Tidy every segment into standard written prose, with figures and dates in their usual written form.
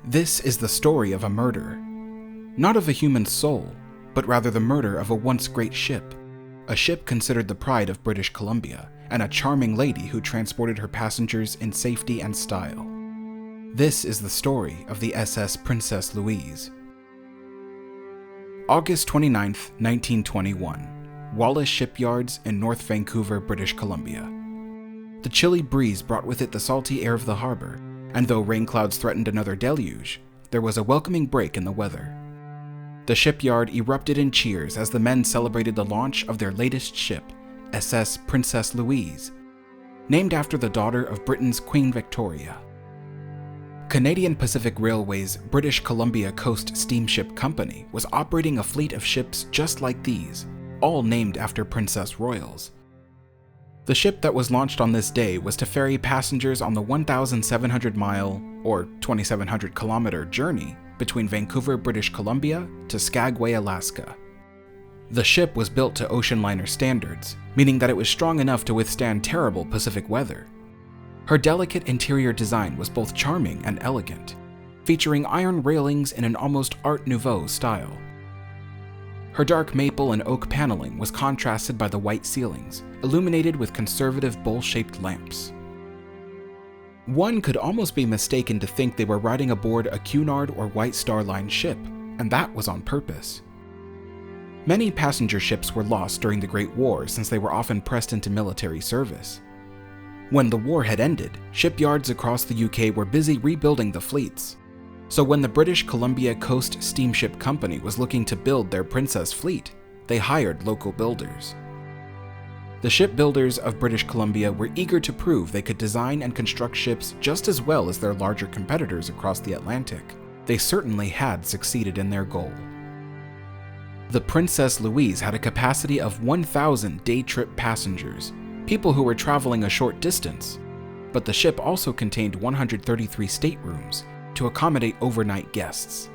This is the story of a murder. Not of a human soul, but rather the murder of a once great ship. A ship considered the pride of British Columbia, and a charming lady who transported her passengers in safety and style. This is the story of the SS Princess Louise. August 29, 1921. Wallace Shipyards in North Vancouver, British Columbia. The chilly breeze brought with it the salty air of the harbor, and though rain clouds threatened another deluge, there was a welcoming break in the weather. The shipyard erupted in cheers as the men celebrated the launch of their latest ship, SS Princess Louise, named after the daughter of Britain's Queen Victoria. Canadian Pacific Railway's British Columbia Coast Steamship Company was operating a fleet of ships just like these, all named after princess royals. The ship that was launched on this day was to ferry passengers on the 1,700-mile, or 2,700-kilometer journey between Vancouver, British Columbia to Skagway, Alaska. The ship was built to ocean liner standards, meaning that it was strong enough to withstand terrible Pacific weather. Her delicate interior design was both charming and elegant, featuring iron railings in an almost Art Nouveau style. Her dark maple and oak paneling was contrasted by the white ceilings, illuminated with conservative bowl-shaped lamps. One could almost be mistaken to think they were riding aboard a Cunard or White Star Line ship, and that was on purpose. Many passenger ships were lost during the Great War since they were often pressed into military service. When the war had ended, shipyards across the UK were busy rebuilding the fleets. So when the British Columbia Coast Steamship Company was looking to build their Princess fleet, they hired local builders. The shipbuilders of British Columbia were eager to prove they could design and construct ships just as well as their larger competitors across the Atlantic. They certainly had succeeded in their goal. The Princess Louise had a capacity of 1,000 day-trip passengers, people who were traveling a short distance, but the ship also contained 133 staterooms to accommodate overnight guests.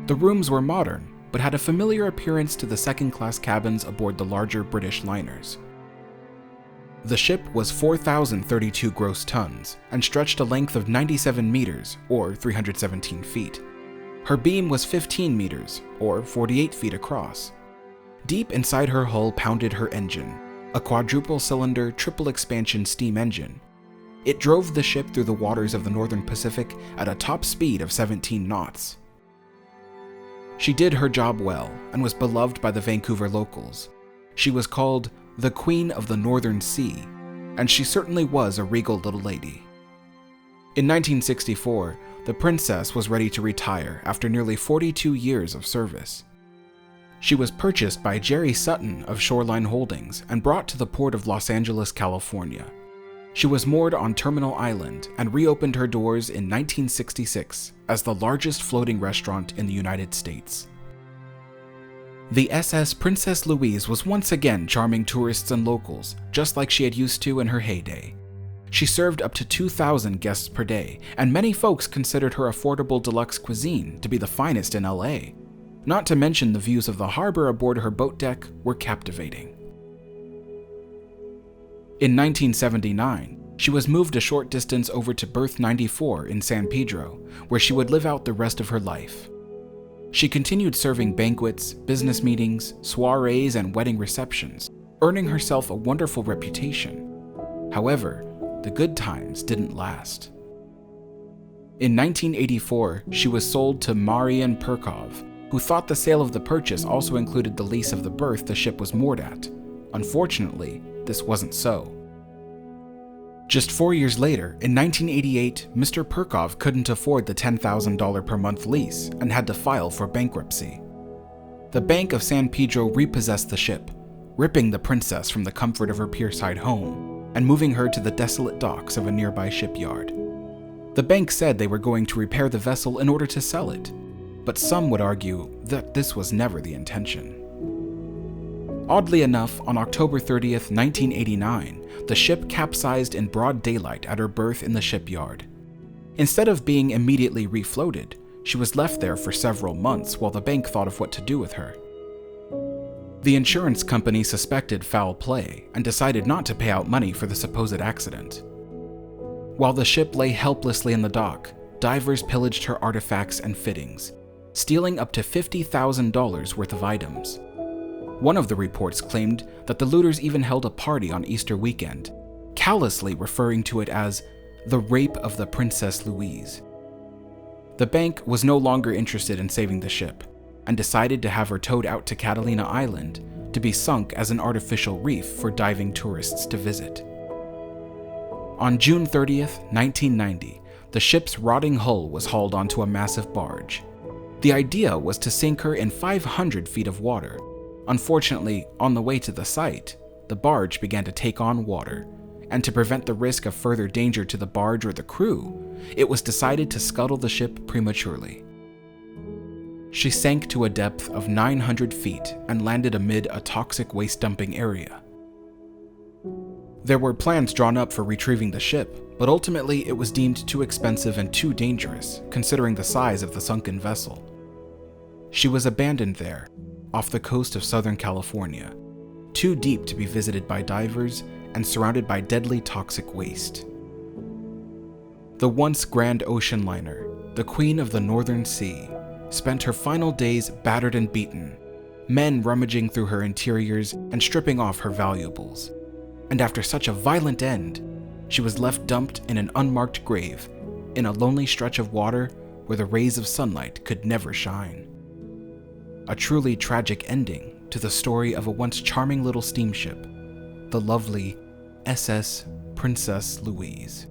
The rooms were modern, but had a familiar appearance to the second-class cabins aboard the larger British liners. The ship was 4,032 gross tons and stretched a length of 97 meters, or 317 feet. Her beam was 15 meters, or 48 feet across. Deep inside her hull pounded her engine, a quadruple-cylinder, triple-expansion steam engine. It drove the ship through the waters of the Northern Pacific at a top speed of 17 knots. She did her job well and was beloved by the Vancouver locals. She was called the Queen of the Northern Sea, and she certainly was a regal little lady. In 1964, the Princess was ready to retire after nearly 42 years of service. She was purchased by Jerry Sutton of Shoreline Holdings and brought to the port of Los Angeles, California. She was moored on Terminal Island and reopened her doors in 1966 as the largest floating restaurant in the United States. The SS Princess Louise was once again charming tourists and locals, just like she had used to in her heyday. She served up to 2,000 guests per day, and many folks considered her affordable deluxe cuisine to be the finest in LA. Not to mention the views of the harbor aboard her boat deck were captivating. In 1979, she was moved a short distance over to berth 94 in San Pedro, where she would live out the rest of her life. She continued serving banquets, business meetings, soirees, and wedding receptions, earning herself a wonderful reputation. However, the good times didn't last. In 1984, she was sold to Marian Perkov, who thought the sale of the purchase also included the lease of the berth the ship was moored at. Unfortunately, this wasn't so. Just 4 years later, in 1988, Mr. Perkov couldn't afford the $10,000 per month lease and had to file for bankruptcy. The Bank of San Pedro repossessed the ship, ripping the Princess from the comfort of her pierside home and moving her to the desolate docks of a nearby shipyard. The bank said they were going to repair the vessel in order to sell it, but some would argue that this was never the intention. Oddly enough, on October 30th, 1989, the ship capsized in broad daylight at her berth in the shipyard. Instead of being immediately refloated, she was left there for several months while the bank thought of what to do with her. The insurance company suspected foul play and decided not to pay out money for the supposed accident. While the ship lay helplessly in the dock, divers pillaged her artifacts and fittings, stealing up to $50,000 worth of items. One of the reports claimed that the looters even held a party on Easter weekend, callously referring to it as the rape of the Princess Louise. The bank was no longer interested in saving the ship, and decided to have her towed out to Catalina Island to be sunk as an artificial reef for diving tourists to visit. On June 30th, 1990, the ship's rotting hull was hauled onto a massive barge. The idea was to sink her in 500 feet of water. Unfortunately, on the way to the site, the barge began to take on water, and to prevent the risk of further danger to the barge or the crew, it was decided to scuttle the ship prematurely. She sank to a depth of 900 feet and landed amid a toxic waste dumping area. There were plans drawn up for retrieving the ship, but ultimately it was deemed too expensive and too dangerous, considering the size of the sunken vessel. She was abandoned there, off the coast of Southern California, too deep to be visited by divers and surrounded by deadly toxic waste. The once grand ocean liner, the Queen of the Northern Sea, spent her final days battered and beaten, men rummaging through her interiors and stripping off her valuables. And after such a violent end, she was left dumped in an unmarked grave, in a lonely stretch of water where the rays of sunlight could never shine. A truly tragic ending to the story of a once charming little steamship, the lovely SS Princess Louise.